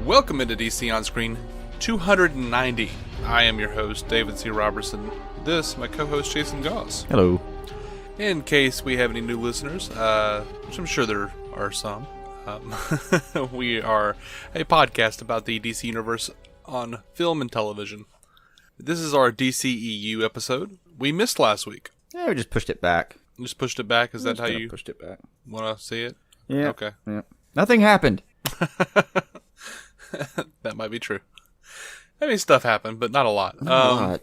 Welcome into DC On Screen 290. I am your host, David C. Robertson. This, my co-host, Jason Goss. Hello. In case we have any new listeners, which I'm sure there are some, we are a podcast about the DC Universe on film and television. This is our DCEU episode. We missed last week. Yeah, we just pushed it back. Just pushed it back? Is that how you pushed it back? Want to see it? Yeah. Okay. Yeah. Nothing happened. That might be true. I mean, stuff happened, but not a lot. Not a lot.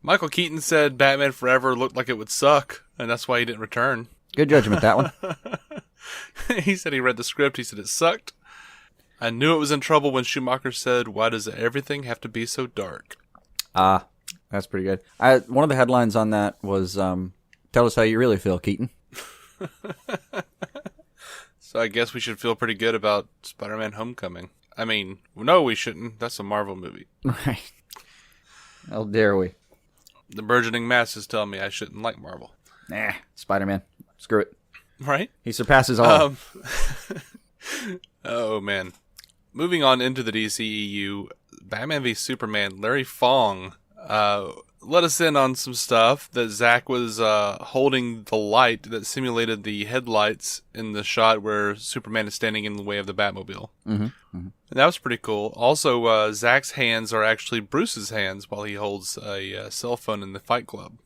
Michael Keaton said Batman Forever looked like it would suck, and that's why he didn't return. Good judgment, that one. He said he read the script. He said it sucked. I knew it was in trouble when Schumacher said, "Why does everything have to be so dark?" That's pretty good. One of the headlines on that was, tell us how you really feel, Keaton. So I guess we should feel pretty good about Spider-Man Homecoming. I mean, no, we shouldn't. That's a Marvel movie. Right. How dare we? The burgeoning masses tell me I shouldn't like Marvel. Nah, Spider-Man. Screw it. Right? He surpasses all. Oh, man. Moving on into the DCEU, Batman v Superman, Larry Fong let us in on some stuff that Zack was holding the light that simulated the headlights in the shot where Superman is standing in the way of the Batmobile. Mm-hmm. Mm-hmm. And that was pretty cool. Also, Zack's hands are actually Bruce's hands while he holds a cell phone in the Fight Club.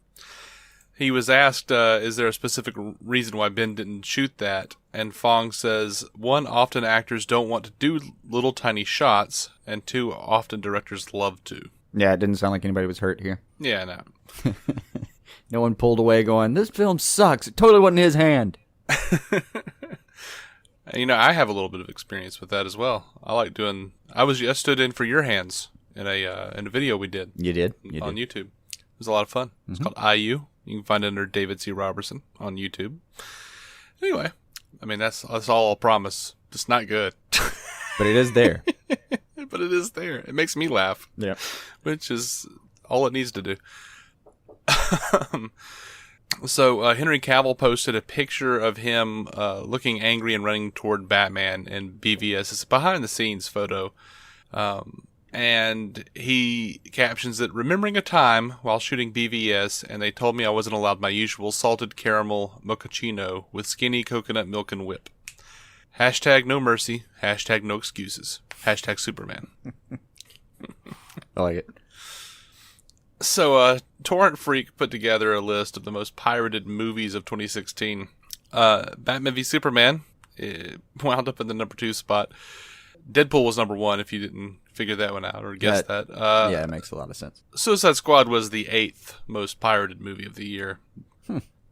He was asked, is there a specific reason why Ben didn't shoot that? And Fong says, 1, often actors don't want to do little tiny shots, and 2, often directors love to. Yeah, it didn't sound like anybody was hurt here. Yeah, no. No one pulled away going, this film sucks. It totally wasn't his hand. You know, I have a little bit of experience with that as well. I stood in for your hands in a video we did. You did? On YouTube. It was a lot of fun. It's called IU. You can find it under David C. Robertson on YouTube. Anyway, I mean, that's all I'll promise. It's not good. But it is there. But it is there. It makes me laugh. Yeah. Which is all it needs to do. So Henry Cavill posted a picture of him looking angry and running toward Batman in BVS. It's a behind-the-scenes photo. And he captions it, remembering a time while shooting BVS, and they told me I wasn't allowed my usual salted caramel mochaccino with skinny coconut milk and whip. Hashtag no mercy. Hashtag no excuses. Hashtag Superman. I like it. So, Torrent Freak put together a list of the most pirated movies of 2016. Batman v Superman wound up in the number 2 spot. Deadpool was number 1, if you didn't figure that one out or guess that. Yeah, it makes a lot of sense. Suicide Squad was the 8th most pirated movie of the year.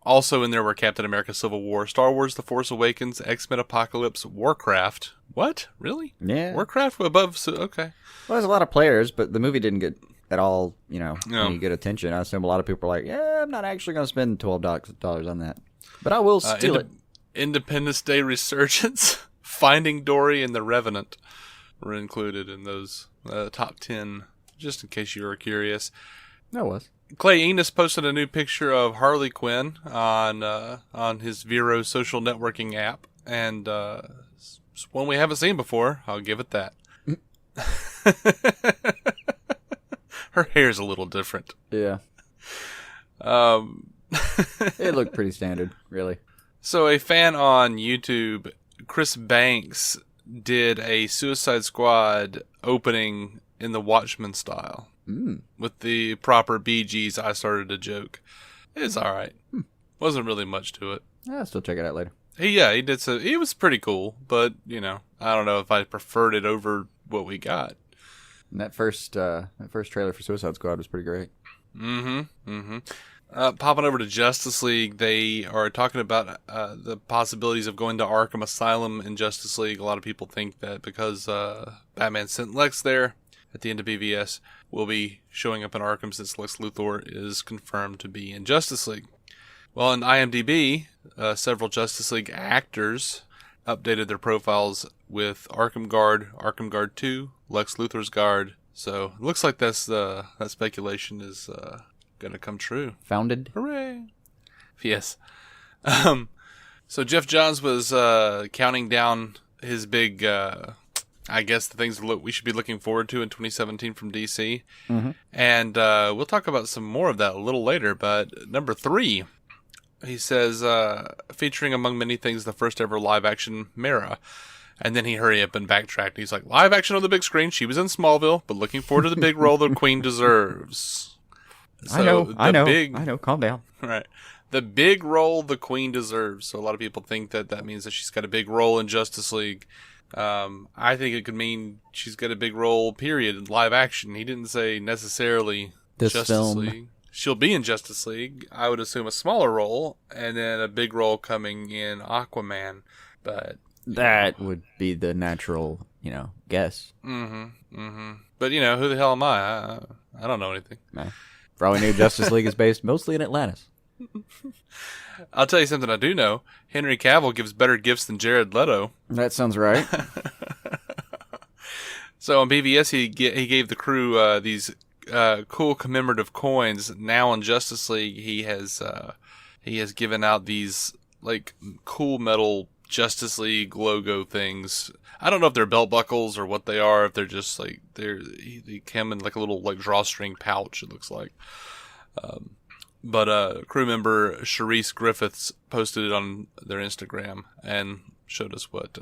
Also in there were Captain America Civil War, Star Wars The Force Awakens, X-Men Apocalypse, Warcraft. What? Really? Yeah. Warcraft above... okay. Well, there's a lot of players, but the movie didn't get at all, any good attention. I assume a lot of people are like, yeah, I'm not actually going to spend $12 on that. But I will steal it. Independence Day Resurgence, Finding Dory, and The Revenant were included in those top 10, just in case you were curious. That was. Clay Enos posted a new picture of Harley Quinn on his Vero social networking app, and it's one we haven't seen before. I'll give it that. Her hair's a little different. Yeah. It looked pretty standard, really. So a fan on YouTube, Chris Banks, did a Suicide Squad opening in the Watchmen style. With the proper BGs, I started a joke. It's alright. Wasn't really much to it. I'll still check it out later. He did so. It was pretty cool, but, I don't know if I preferred it over what we got. And that first trailer for Suicide Squad was pretty great. Popping over to Justice League, they are talking about the possibilities of going to Arkham Asylum in Justice League. A lot of people think that because Batman sent Lex there at the end of BVS, will be showing up in Arkham since Lex Luthor is confirmed to be in Justice League. Well, in IMDb, several Justice League actors updated their profiles with Arkham Guard 2, Lex Luthor's guard. So it looks like that speculation is going to come true. Founded. Hooray! Yes. So Jeff Johns was counting down his big I guess the things we should be looking forward to in 2017 from DC. Mm-hmm. And we'll talk about some more of that a little later. But number 3, he says, featuring among many things the first ever live action Mera. And then he hurried up and backtracked. He's like, live action on the big screen. She was in Smallville, but looking forward to the big role the Queen deserves. So I know. Calm down. Right. The big role the Queen deserves. So a lot of people think that means that she's got a big role in Justice League. I think it could mean she's got a big role, period, in live action. He didn't say necessarily this Justice film. League. She'll be in Justice League. I would assume a smaller role, and then a big role coming in Aquaman. But that would be the natural, guess. But, who the hell am I? I don't know anything. Nah. For all we knew, Justice League is based mostly in Atlantis. I'll tell you something I do know. Henry Cavill gives better gifts than Jared Leto. That sounds right. So on BVS, he gave the crew these cool commemorative coins. Now on Justice League, he has given out these like cool metal Justice League logo things. I don't know if they're belt buckles or what they are. If they're just like they come in like a little like drawstring pouch. It looks like. But crew member Sharice Griffiths posted it on their Instagram and showed us what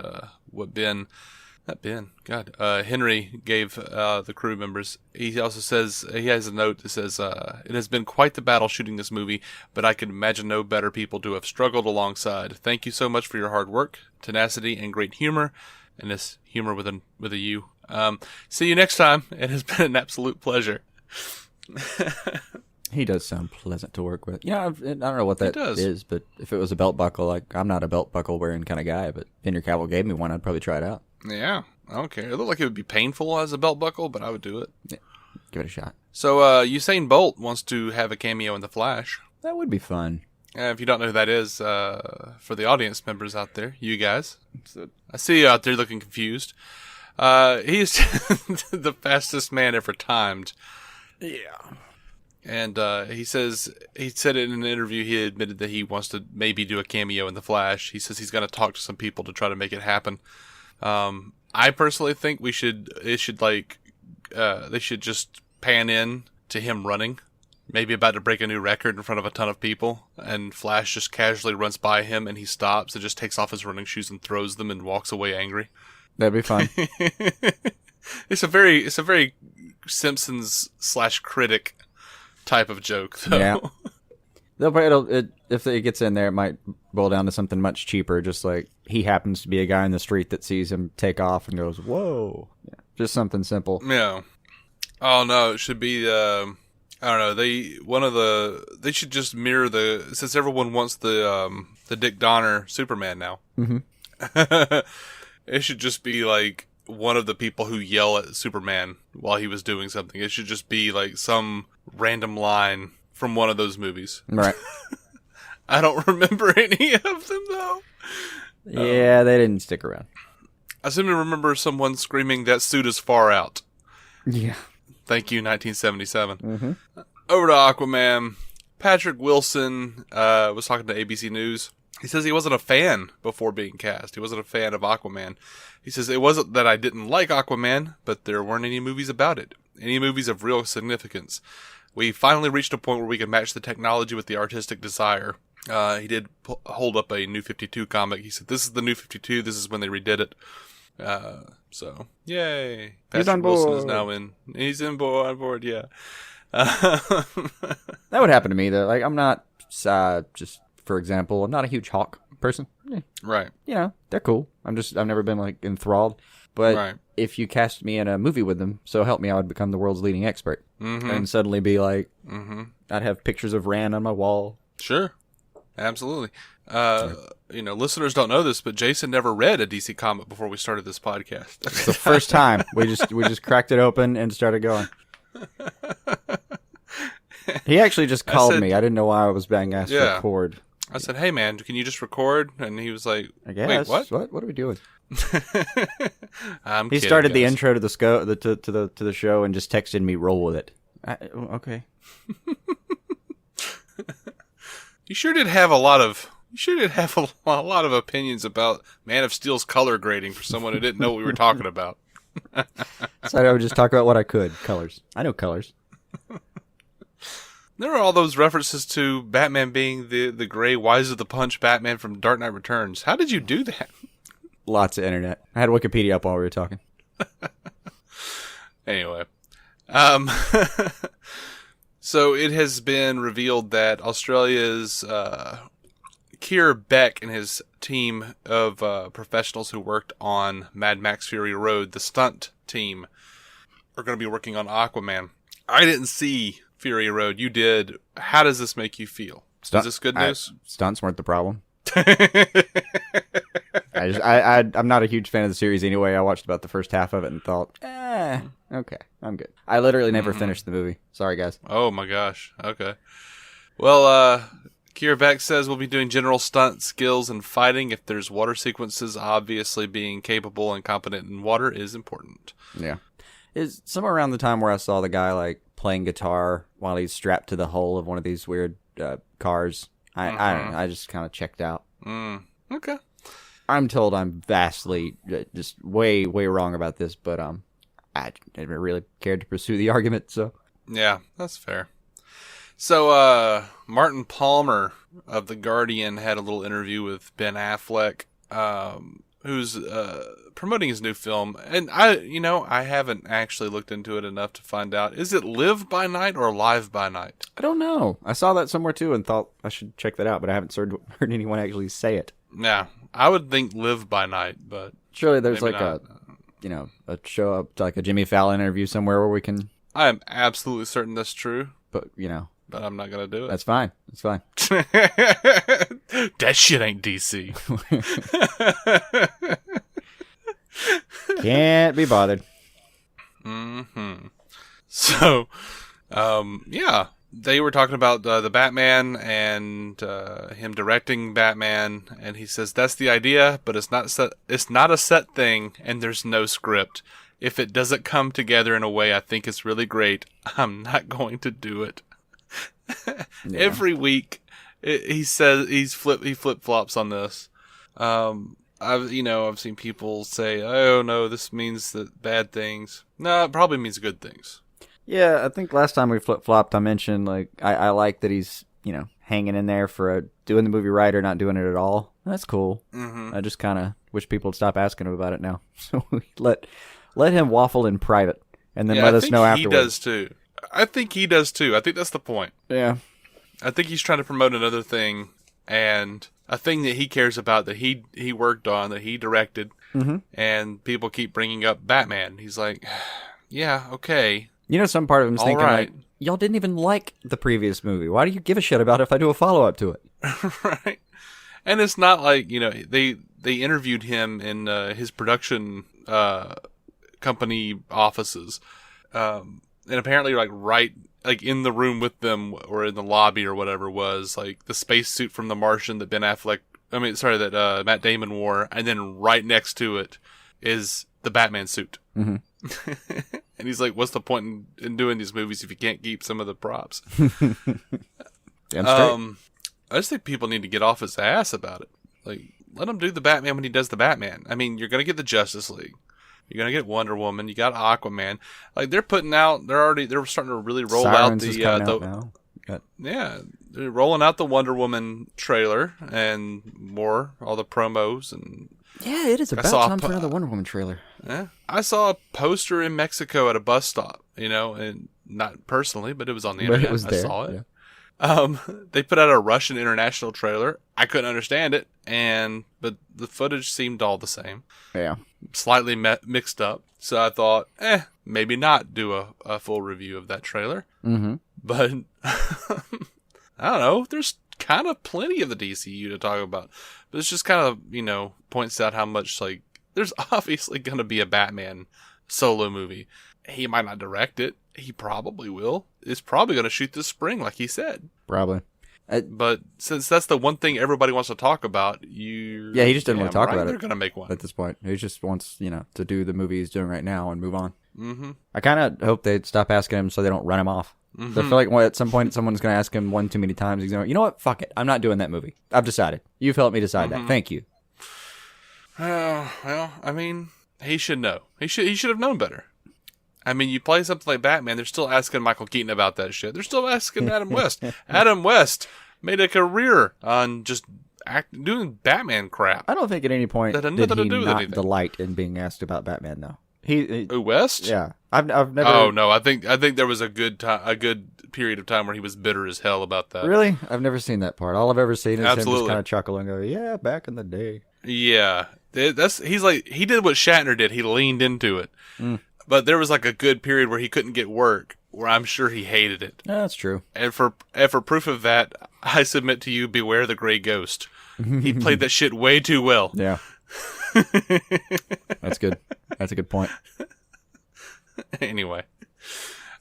Henry gave the crew members. He also says, he has a note that says, it has been quite the battle shooting this movie, but I can imagine no better people to have struggled alongside. Thank you so much for your hard work, tenacity, and great humor. And this humor with a U. See you next time. It has been an absolute pleasure. He does sound pleasant to work with. I don't know what that is, but if it was a belt buckle, I'm not a belt buckle wearing kind of guy, but Henry Cavill gave me one, I'd probably try it out. Yeah, I don't care. It looked like it would be painful as a belt buckle, but I would do it. Yeah, give it a shot. So Usain Bolt wants to have a cameo in The Flash. That would be fun. If you don't know who that is, for the audience members out there, you guys, I see you out there looking confused. He's the fastest man ever timed. Yeah. And he said it in an interview, he admitted that he wants to maybe do a cameo in The Flash. He says he's going to talk to some people to try to make it happen. I personally think they should just pan in to him running, maybe about to break a new record in front of a ton of people, and Flash just casually runs by him and he stops and just takes off his running shoes and throws them and walks away angry. That'd be fun. It's a very Simpsons / critic type of joke, though. Yeah. If it gets in there, it might boil down to something much cheaper. Just like he happens to be a guy in the street that sees him take off and goes, "Whoa!" Yeah, just something simple. Yeah. Oh no, it should be. I don't know. They should just mirror since everyone wants the Dick Donner Superman now. Mm-hmm. It should just be like one of the people who yell at Superman while he was doing something. It should just be like some random line from one of those movies. Right. I don't remember any of them, though. Yeah, they didn't stick around. I seem to remember someone screaming, "That suit is far out." Yeah. Thank you, 1977. Mm-hmm. Over to Aquaman. Patrick Wilson was talking to ABC News. He says he wasn't a fan before being cast. He wasn't a fan of Aquaman. He says, it wasn't that I didn't like Aquaman, but there weren't any movies about it. Any movies of real significance. We finally reached a point where we could match the technology with the artistic desire. He did hold up a New 52 comic. He said, this is the New 52. This is when they redid it. So, yay. He's on board. Wilson is now in. He's on board, yeah. That would happen to me, though. Like, I'm not, just for example, I'm not a huge Hawk person. Right. They're cool. I've never been, like, enthralled. But if you cast me in a movie with them, so help me, I would become the world's leading expert. Mm-hmm. And suddenly be like, I'd have pictures of Rand on my wall. Sure. Absolutely. Listeners don't know this, but Jason never read a DC comic before we started this podcast. It's the first time. We just cracked it open and started going. He actually just called me. I didn't know why I was being asked to record. I said, "Hey man, can you just record?" And he was like, "I guess." Wait, what? What are we doing? He started the intro to the show and just texted me, "Roll with it." Okay. You sure did have a lot of opinions about Man of Steel's color grading for someone who didn't know what we were talking about. So I would just talk about what I could. Colors. I know colors. There are all those references to Batman being the gray, wiser the punch Batman from Dark Knight Returns. How did you do that? Lots of internet. I had Wikipedia up while we were talking. Anyway. So it has been revealed that Australia's Keir Beck and his team of professionals who worked on Mad Max Fury Road, the stunt team, are going to be working on Aquaman. I didn't see Fury Road. You did. How does this make you feel? Is this good news? Stunts weren't the problem. I'm not a huge fan of the series anyway. I watched about the first half of it and thought, okay, I'm good. I literally never finished the movie. Sorry, guys. Oh my gosh. Okay. Well, Keir Beck says we'll be doing general stunt skills and fighting. If there's water sequences, obviously being capable and competent in water is important. Yeah. Is somewhere around the time where I saw the guy like playing guitar while he's strapped to the hull of one of these weird cars. I don't know. I just kind of checked out. Okay. I'm told I'm vastly, just way wrong about this, but I never really cared to pursue the argument, so. Yeah, that's fair. So, Martin Palmer of The Guardian had a little interview with Ben Affleck, who's promoting his new film. And I haven't actually looked into it enough to find out. Is it Live by Night or Live by Night? I don't know. I saw that somewhere too and thought I should check that out, but I haven't heard anyone actually say it. Yeah, I would think Live by Night, but surely there's like not. a show up, like a Jimmy Fallon interview somewhere where we can. I am absolutely certain that's true, but but I'm not gonna do it. That's fine. That's fine. That shit ain't DC. Can't be bothered. So, yeah. They were talking about the Batman and him directing Batman, and he says that's the idea, but it's not a set thing, and there's no script. If it doesn't come together in a way I think is really great, I'm not going to do it. Yeah. Every week, he says he flip flops on this. I've seen people say, "Oh no, this means that bad things." No, it probably means good things. Yeah, I think last time we flip-flopped, I mentioned, like, I like that he's, hanging in there for doing the movie right or not doing it at all. That's cool. Mm-hmm. I just kind of wish people would stop asking him about it now. So we let him waffle in private, and then let us know afterwards. He does, too. I think he does, too. I think that's the point. Yeah. I think he's trying to promote another thing, and a thing that he cares about, that he worked on, that he directed, and people keep bringing up Batman. He's like, yeah, okay. Some part of him's thinking, right. like, y'all didn't even like the previous movie. Why do you give a shit about it if I do a follow-up to it? Right. And it's not like, they interviewed him in his production company offices. And apparently, right in the room with them, or in the lobby or whatever it was, like, the spacesuit from The Martian that that Matt Damon wore, and then right next to it is the Batman suit. Mm-hmm. And he's like, what's the point in doing these movies if you can't keep some of the props? Damn straight. I just think people need to get off his ass about it. Like, let him do the Batman when he does the Batman. I mean, you're going to get the Justice League. You're going to get Wonder Woman. You got Aquaman. Like, they're starting to really roll Sirens out they're rolling out the Wonder Woman trailer and more, all the promos and... Yeah, it is about time for another Wonder Woman trailer. Yeah, I saw a poster in Mexico at a bus stop, and not personally, but it was on the internet. I saw it. Yeah. They put out a Russian international trailer. I couldn't understand it, but the footage seemed all the same. Yeah. Slightly mixed up. So I thought, maybe not do a full review of that trailer. Mm-hmm. But, I don't know, there's kind of plenty of the DCEU to talk about. But it's just kind of, points out how much, like, there's obviously going to be a Batman solo movie. He might not direct it. He probably will. It's probably going to shoot this spring, like he said. Probably. But since that's the one thing everybody wants to talk about, he just didn't want to talk about it. They're going to make one. At this point. He just wants, to do the movie he's doing right now and move on. Mm-hmm. I kind of hope they'd stop asking him so they don't run him off. Mm-hmm. I feel like at some point someone's going to ask him one too many times. He's going to, you know what? Fuck it. I'm not doing that movie. I've decided. You've helped me decide that. Thank you. Well, I mean, he should know. He should have known better. I mean, you play something like Batman, they're still asking Michael Keaton about that shit. They're still asking Adam West. Adam West made a career on just doing Batman crap. I don't think at any point that had did nothing he to do with not anything. delight in being asked about Batman, though. He West? Yeah. I've never... Oh, no, I think there was a good period of time where he was bitter as hell about that. Really? I've never seen that part. All I've ever seen is him Absolutely. just kind of chuckle and go, yeah, back in the day. Yeah. He's like, he did what Shatner did. He leaned into it. But there was like a good period where he couldn't get work, where I'm sure he hated it. Yeah, that's true. And for proof of that, I submit to you, Beware the Gray Ghost. He played that shit way too well. Yeah. That's good. That's a good point. Anyway.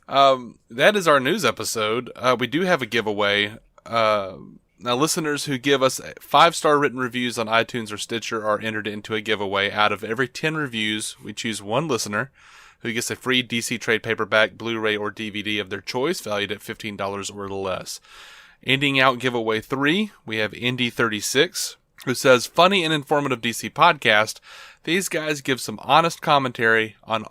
That is our news episode. We do have a giveaway. Now, listeners who give us 5-star written reviews on iTunes or Stitcher are entered into a giveaway. Out of every 10 reviews, we choose one listener who gets a free DC trade paperback, Blu-ray, or DVD of their choice, valued at $15 or less. Ending out giveaway 3, we have Indy36, who says, funny and informative DC podcast. These guys give some honest commentary on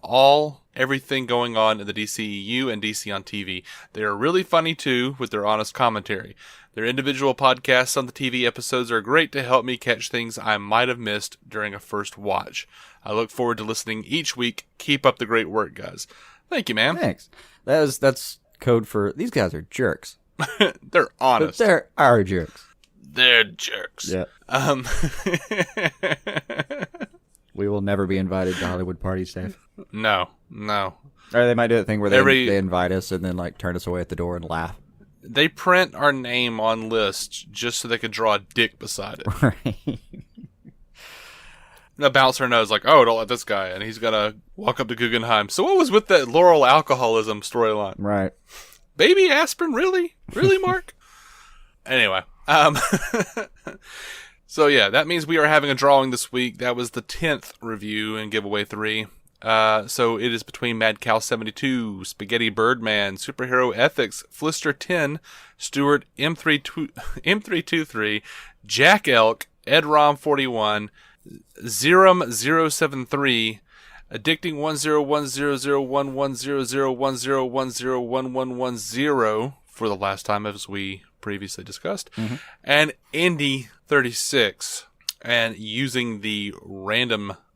everything going on in the DCEU and DC on TV. They are really funny, too, with their honest commentary. Their individual podcasts on the TV episodes are great to help me catch things I might have missed during a first watch. I look forward to listening each week. Keep up the great work, guys. Thank you, man. Thanks. That's code for, these guys are jerks. They're honest. But they're our jerks. They're jerks. Yeah. We will never be invited to Hollywood parties, Dave. No. Or they might do that thing where they invite us and then like turn us away at the door and laugh. They print our name on lists just so they could draw a dick beside it. Right. The bouncer knows, like, oh, don't let this guy in. He's gonna walk up to Guggenheim. So what was with that Laurel alcoholism storyline? Right. Baby aspirin, really? Really, Mark? Anyway. So yeah, that means we are having a drawing this week. That was the 10th review in giveaway 3. So it is between MadCal72, Spaghetti Birdman, Superhero Ethics, Flister 10, Stuart M323, Jack Elk, Edrom 41, Zerum 073, Addicting 101000110010101110 for the last time, as we previously discussed, and Indy 36, and using the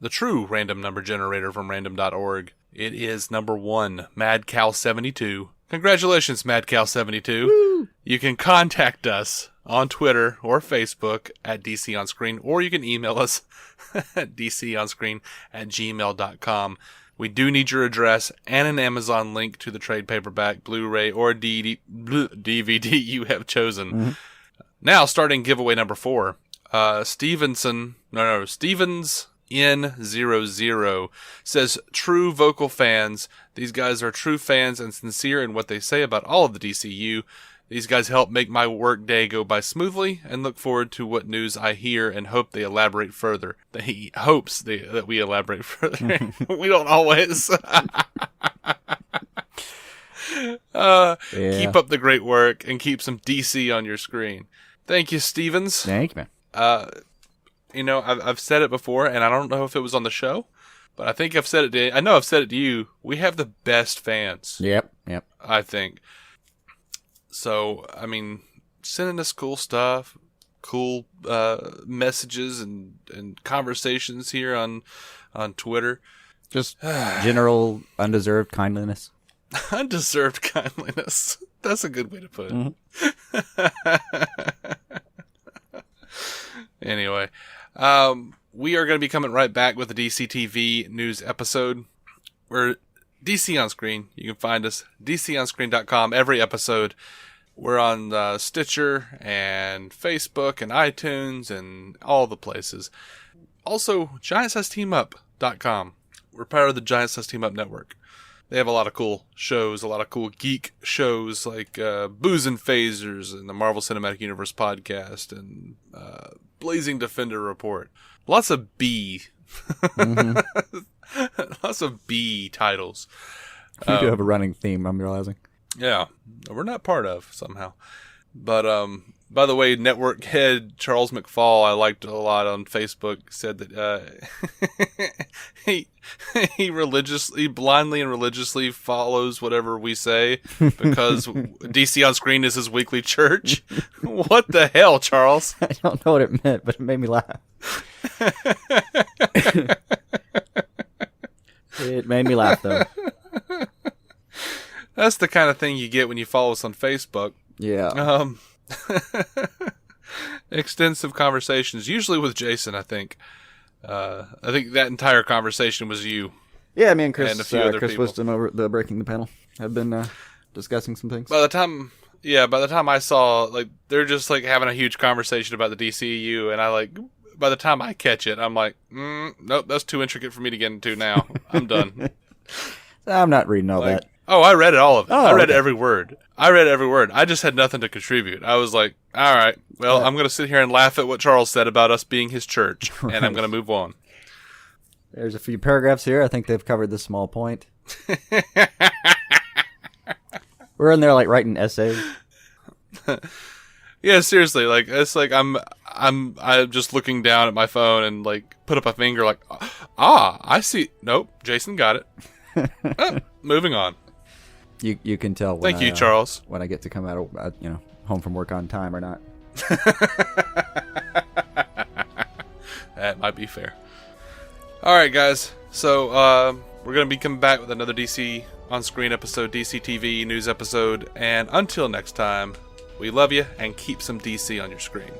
true random number generator from random.org, it is number 1, MadCal72. Congratulations, MadCal72. Woo! You can contact us on Twitter or Facebook at DC On Screen, or you can email us at dconscreen@gmail.com. We do need your address and an Amazon link to the trade paperback, Blu-ray, or DVD you have chosen. Now, starting giveaway number 4, Stevens N00 says, true vocal fans. These guys are true fans and sincere in what they say about all of the DCU. These guys help make my work day go by smoothly, and look forward to what news I hear and hope they elaborate further. He hopes that we elaborate further. We don't always. Keep up the great work and keep some DC on your screen. Thank you, Stevens. Thank you, man. I've said it before, and I don't know if it was on the show, but I think I've said it. I know I've said it to you. We have the best fans. Yep. I think. So, I mean, sending us cool stuff, cool messages and conversations here on Twitter. Just general undeserved kindliness. Undeserved kindliness. That's a good way to put it. Anyway, we are going to be coming right back with the DC TV news episode. We're DC On Screen. You can find us, DCOnScreen.com, every episode. We're on Stitcher and Facebook and iTunes and all the places. Also, GiantSizeTeamUp.com. We're part of the Giant Size Team Up network. They have a lot of cool shows, a lot of cool geek shows like Booze and Phasers and the Marvel Cinematic Universe podcast and Blazing Defender Report. Lots of B. Lots of B titles. You do have a running theme, I'm realizing. Yeah, we're not part of somehow. But By the way, network head Charles McFall, I liked a lot on Facebook, said that he blindly and religiously follows whatever we say because DC on Screen is his weekly church. What the hell, Charles? I don't know what it meant, but it made me laugh. It made me laugh, though. That's the kind of thing you get when you follow us on Facebook. Yeah. Extensive conversations, usually with Jason, I think. I think that entire conversation was you. Yeah, me and Chris, and a few other Chris people. Wisdom over at the Breaking the Panel have been discussing some things. By the time I saw, like, they're just, like, having a huge conversation about the DCEU, and by the time I catch it, I'm like, nope, that's too intricate for me to get into now. I'm done. I'm not reading all that. Oh, I read all of it. Oh, I read okay. every word. I just had nothing to contribute. I was like, all right, well, I'm going to sit here and laugh at what Charles said about us being his church, and I'm going to move on. There's a few paragraphs here. I think they've covered this small point. We're in there, like, writing essays. Yeah, seriously, like, it's like I'm just looking down at my phone and, like, put up a finger like, I see. Nope, Jason got it. Moving on. You can tell. Thank you, Charles. When I get to come out of home from work on time or not. That might be fair. All right, guys. So we're gonna be coming back with another DC on Screen episode, DC TV news episode, and until next time, we love you and keep some DC on your screen.